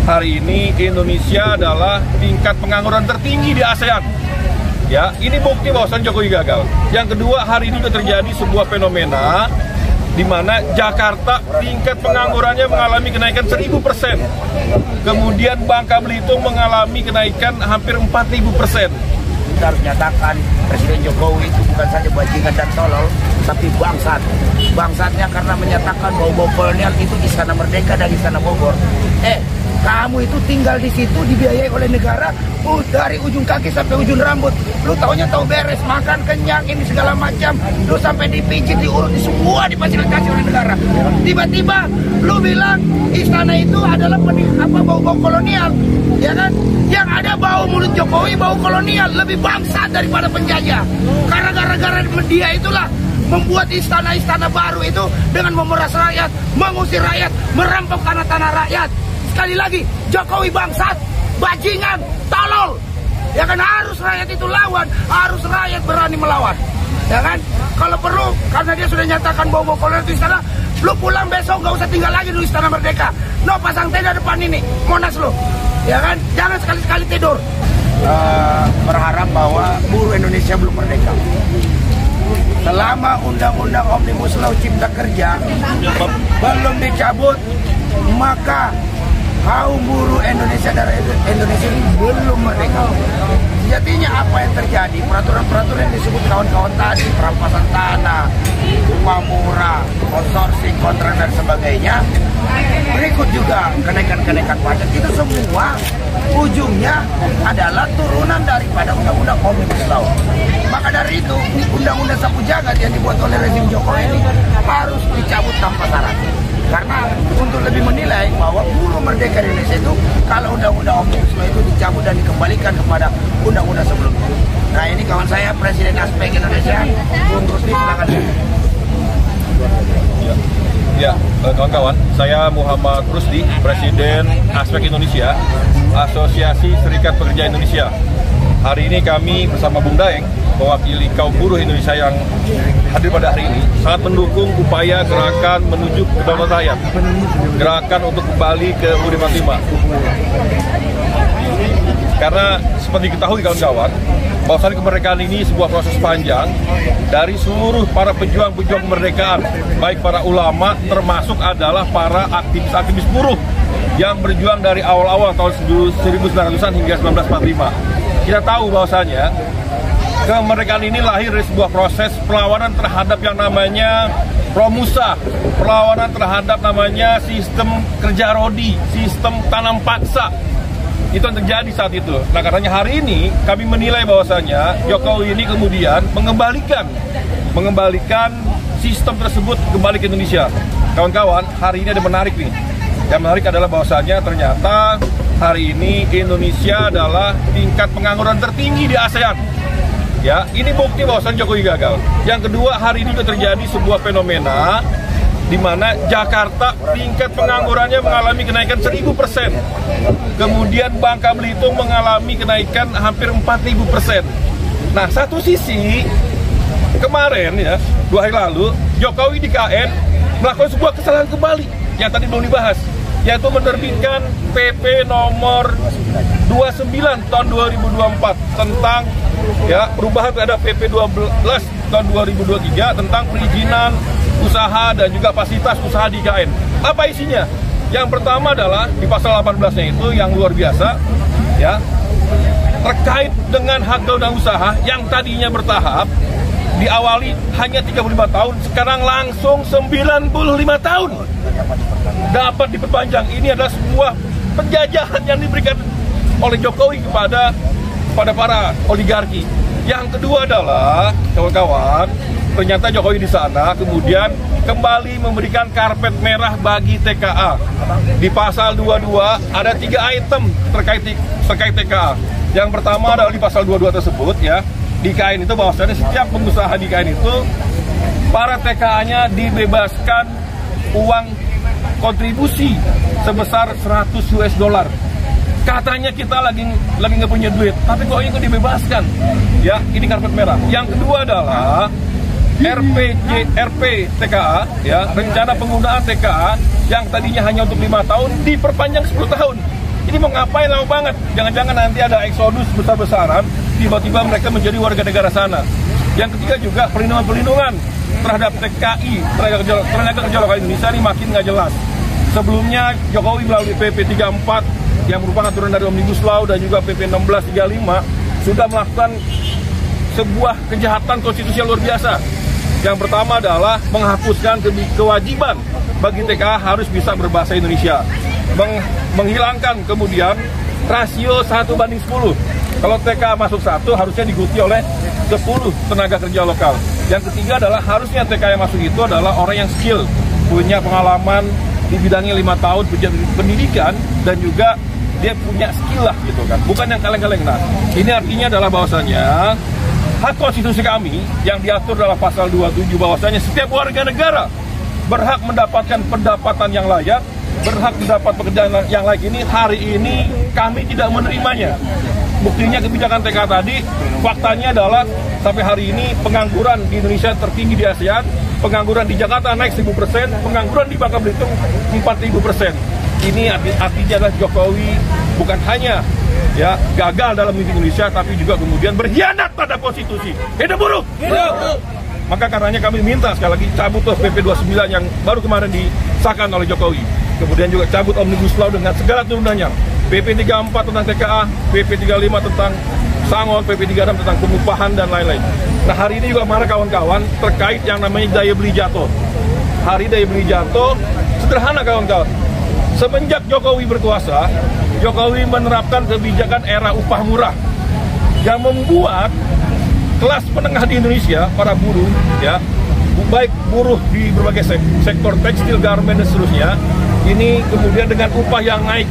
hari ini Indonesia adalah tingkat pengangguran tertinggi di ASEAN. Ya, ini bukti bahwasan Jokowi gagal. Yang kedua, hari ini juga terjadi sebuah fenomena di mana Jakarta tingkat penganggurannya mengalami kenaikan 1000%. Kemudian Bangka Belitung mengalami kenaikan hampir 4000%. Kita harus nyatakan Presiden Jokowi itu bukan saja bajingan dan tolol, tapi bangsat. Bangsatnya karena menyatakan bahwa kolonial itu Istana Merdeka dan Istana Bogor. Kamu itu tinggal di situ dibiayai oleh negara dari ujung kaki sampai ujung rambut. Lu taunya tahu beres, makan kenyang ini segala macam. Lu sampai dipijit, diurut, semua difasilitasi oleh negara. Tiba-tiba lu bilang istana itu adalah bau-bau kolonial, ya kan? Yang ada bau mulut Jokowi, bau kolonial, lebih bangsat daripada penjajah. Karena gara-gara dia itulah membuat istana-istana baru itu dengan memeras rakyat, mengusir rakyat, merampok tanah-tanah rakyat. Sekali lagi, Jokowi bangsat, bajingan, tolol. Ya kan, harus rakyat itu lawan, harus rakyat berani melawan. Ya kan, kalau perlu, karena dia sudah nyatakan bau-bau kolonial itu istana, lu pulang besok nggak usah tinggal lagi di Istana Merdeka. No, pasang tenda depan ini, Monas lu. Ya kan, jangan sekali-sekali tidur. Berharap bahwa buruh Indonesia belum merdeka. Selama undang-undang Omnibus Law Cipta Kerja belum dicabut, maka kaum buruh Indonesia dan Indonesia ini belum merdeka. Sejatinya apa yang terjadi, peraturan-peraturan yang disebut kawan-kawan tadi, perampasan tanah, upah murah, outsourcing, kontrak dan sebagainya, berikut juga kenaikan-kenaikan pajak, itu semua ujungnya adalah turunan daripada undang-undang Omnibus Law. Maka dari itu, undang-undang sapu jagat yang dibuat oleh rezim Jokowi ini harus dicabut tanpa syarat. Karena untuk lebih menilai bahwa buruh merdeka di Indonesia itu kalau undang-undang Omnibus Law itu dicabut dan dikembalikan kepada undang-undang sebelumnya. Nah, ini kawan saya Presiden Aspek Indonesia, Bung Rusdi, silakan. Ya, kawan-kawan, saya Muhammad Rusdi, Presiden Aspek Indonesia, Asosiasi Serikat Pekerja Indonesia. Hari ini kami bersama Bung Daeng, mewakili kaum buruh Indonesia yang hadir pada hari ini, sangat mendukung upaya gerakan menuju kedaulatan rakyat, gerakan untuk kembali ke UUD 45. Karena seperti diketahui kawan-kawan, bahwa kemerdekaan ini sebuah proses panjang dari seluruh para pejuang-pejuang kemerdekaan, baik para ulama termasuk adalah para aktivis-aktivis buruh yang berjuang dari awal-awal tahun 1900-an hingga 1945. Kita tahu bahwasanya kemerdekaan ini lahir dari sebuah proses perlawanan terhadap yang namanya Promusa, perlawanan terhadap namanya sistem kerja rodi, sistem tanam paksa. Itu yang terjadi saat itu. Nah, katanya hari ini kami menilai bahwasanya Jokowi ini kemudian mengembalikan sistem tersebut kembali ke Indonesia. Kawan-kawan, hari ini ada menarik nih. Yang menarik adalah bahwasanya ternyata hari ini Indonesia adalah tingkat pengangguran tertinggi di ASEAN. Ya, ini bukti bahwasan Jokowi gagal. Yang kedua, hari ini juga terjadi sebuah fenomena di mana Jakarta tingkat penganggurannya mengalami kenaikan 1000%. Kemudian Bangka Belitung mengalami kenaikan hampir 4000%. Nah, satu sisi kemarin ya, 2 hari lalu Jokowi di KN melakukan sebuah kesalahan kembali yang tadi belum dibahas, yaitu menerbitkan PP nomor 29 tahun 2024 tentang ya perubahan terhadap PP 12 tahun 2023 tentang perizinan usaha dan juga fasilitas usaha di IKN. Apa isinya? Yang pertama adalah di pasal 18-nya itu yang luar biasa ya, terkait dengan hak guna usaha yang tadinya bertahap diawali hanya 35 tahun, sekarang langsung 95 tahun dapat diperpanjang. Ini adalah sebuah penjajahan yang diberikan oleh Jokowi kepada para oligarki. Yang kedua adalah kawan-kawan, ternyata Jokowi di sana kemudian kembali memberikan karpet merah bagi TKA. Di pasal 22 ada 3 item terkait TKA. Yang pertama adalah di pasal 22 tersebut ya, di KN itu bahwasanya setiap pengusaha di KN itu para TKA-nya dibebaskan uang kontribusi sebesar 100 US dollar. Katanya kita lagi nggak punya duit, tapi kok ini dibebaskan? Ya, ini karpet merah. Yang kedua adalah RP TKA, ya, rencana penggunaan TKA yang tadinya hanya untuk 5 tahun diperpanjang 10 tahun. Ini mau ngapain lama banget? Jangan-jangan nanti ada eksodus besar-besaran, tiba-tiba mereka menjadi warga negara sana. Yang ketiga juga perlindungan terhadap TKI, tenaga kerja lokal Indonesia ini makin nggak jelas. Sebelumnya Jokowi melalui PP 34 yang merupakan turunan dari Omnibus Law dan juga PP 1635 sudah melakukan sebuah kejahatan konstitusi yang luar biasa. Yang pertama adalah menghapuskan kewajiban bagi TKA harus bisa berbahasa Indonesia. Menghilangkan kemudian rasio 1:10. Kalau TKA masuk 1 harusnya diikuti oleh 10 tenaga kerja lokal. Yang ketiga adalah harusnya TKA yang masuk itu adalah orang yang skill, punya pengalaman di bidangnya 5 tahun pendidikan dan juga dia punya skill lah gitu kan, bukan yang kaleng-kaleng. Nah, ini artinya adalah bahwasanya hak konstitusi kami yang diatur dalam pasal 27 bahwasanya setiap warga negara berhak mendapatkan pendapatan yang layak, berhak mendapat pekerjaan yang layak. Ini hari ini kami tidak menerimanya. Buktinya kebijakan TKA tadi, faktanya adalah sampai hari ini pengangguran di Indonesia tertinggi di ASEAN, pengangguran di Jakarta naik 1000%, pengangguran di Bangka Belitung 4000%. Ini artinya adalah Jokowi bukan hanya ya gagal dalam memimpin Indonesia, tapi juga kemudian berkhianat pada konstitusi. Hidup buruh! Hidup! Maka karenanya kami minta sekali lagi cabut PP 29 yang baru kemarin disahkan oleh Jokowi. Kemudian juga cabut Omnibus Law dengan segala turunannya. PP 34 tentang TKA, PP 35 tentang Sangon, PP 36 tentang pengupahan dan lain-lain. Nah, hari ini juga marah kawan-kawan terkait yang namanya daya beli jatuh. Hari daya beli jatuh sederhana kawan-kawan. Semenjak Jokowi berkuasa, Jokowi menerapkan kebijakan era upah murah yang membuat kelas menengah di Indonesia, para buruh, ya, baik buruh di berbagai sektor tekstil, garmen dan seterusnya, ini kemudian dengan upah yang naik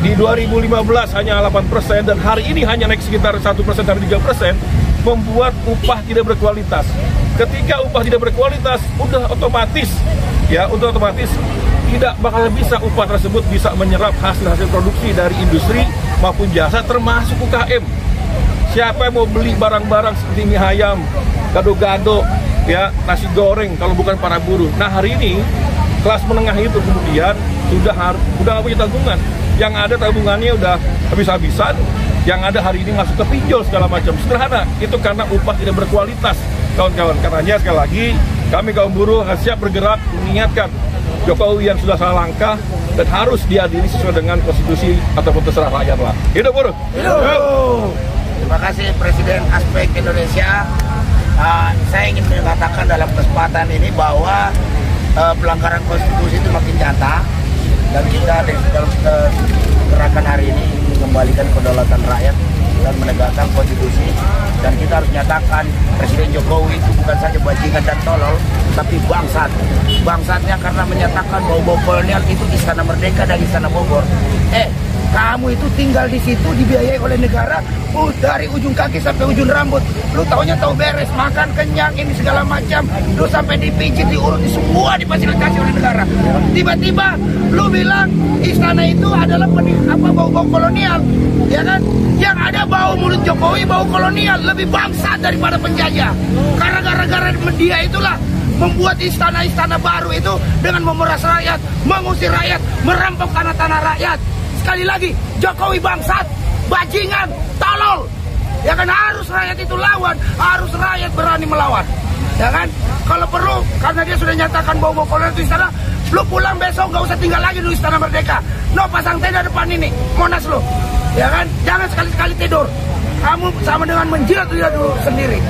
di 2015 hanya 8% dan hari ini hanya naik sekitar 1% sampai 3%, membuat upah tidak berkualitas. Ketika upah tidak berkualitas, udah otomatis tidak bakal bisa upah tersebut bisa menyerap hasil-hasil produksi dari industri maupun jasa termasuk UKM. Siapa yang mau beli barang-barang seperti mie ayam, gado-gado, ya, nasi goreng kalau bukan para buruh. Nah, hari ini kelas menengah itu kemudian udah nggak punya tabungan. Yang ada tabungannya udah habis-habisan. Yang ada hari ini masuk ke pinjol segala macam. Sederhana, itu karena upah tidak berkualitas, kawan-kawan. Karenanya sekali lagi kami kaum buruh siap bergerak mengingatkan Jokowi yang sudah salah langkah dan harus diadili sesuai dengan konstitusi ataupun terserah rakyat lah. Hidup buruh! Hidup! Terima kasih Presiden Aspek Indonesia. Saya ingin mengatakan dalam kesempatan ini bahwa pelanggaran konstitusi itu makin nyata dan kita dalam gerakan hari ini mengembalikan kedaulatan rakyat dan menegakkan konstitusi, dan kita harus nyatakan Presiden Jokowi itu bukan saja bajingan dan tolol, tapi bangsat. Bangsatnya karena menyatakan bahwa kolonial itu Istana Merdeka dan Istana Bogor. Kamu itu tinggal di situ dibiayai oleh negara dari ujung kaki sampai ujung rambut. Lu taunya tahu beres, makan kenyang ini segala macam. Lu sampai dipijit, diurut, semua difasilitasi oleh negara. Tiba-tiba lu bilang istana itu adalah bau-bau kolonial, ya kan? Yang ada bau mulut Jokowi, bau kolonial, lebih bangsat daripada penjajah. Karena gara-gara media itulah membuat istana-istana baru itu dengan memeras rakyat, mengusir rakyat, merampok tanah-tanah rakyat. Sekali lagi, Jokowi bangsat, bajingan, tolol. Ya kan, harus rakyat itu lawan, harus rakyat berani melawan. Ya kan, kalau perlu, karena dia sudah nyatakan bau-bau kolonial itu istana, lu pulang besok gak usah tinggal lagi di Istana Merdeka. No, pasang tenda depan ini, Monas lu. Ya kan, jangan sekali-sekali tidur. Kamu sama dengan menjilat lidah dulu sendiri.